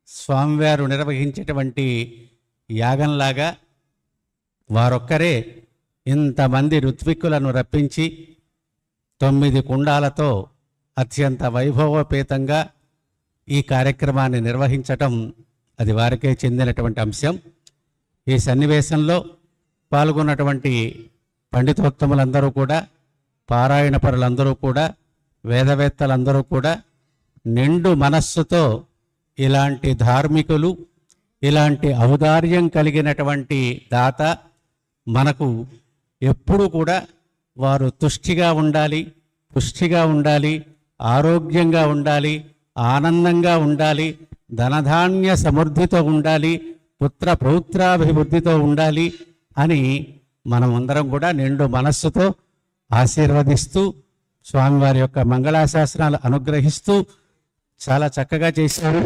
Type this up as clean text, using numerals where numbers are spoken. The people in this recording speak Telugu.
స్వామివారు నిర్వహించేటువంటి యాగంలాగా వారొక్కరే ఇంతమంది ఋత్విక్కులను రప్పించి 9 కుండాలతో అత్యంత వైభవోపేతంగా ఈ కార్యక్రమాన్ని నిర్వహించటం అది వారికే చెందినటువంటి అంశం. ఈ సన్నివేశంలో పాల్గొన్నటువంటి పండితోత్తములందరూ కూడా, పారాయణ పరులందరూ కూడా, వేదవేత్తలందరూ కూడా నిండు మనస్సుతో ఇలాంటి ధార్మికులు, ఇలాంటి ఔదార్యం కలిగినటువంటి దాత మనకు ఎప్పుడు కూడా వారు తుష్టిగా ఉండాలి, పుష్టిగా ఉండాలి, ఆరోగ్యంగా ఉండాలి, ఆనందంగా ఉండాలి, ధనధాన్య సమృద్ధితో ఉండాలి, పుత్ర పౌత్రాభివృద్ధితో ఉండాలి అని మనమందరం కూడా నిండు మనస్సుతో ఆశీర్వదిస్తూ స్వామివారి యొక్క మంగళాశాసనాలు అనుగ్రహిస్తూ చాలా చక్కగా చేశారు.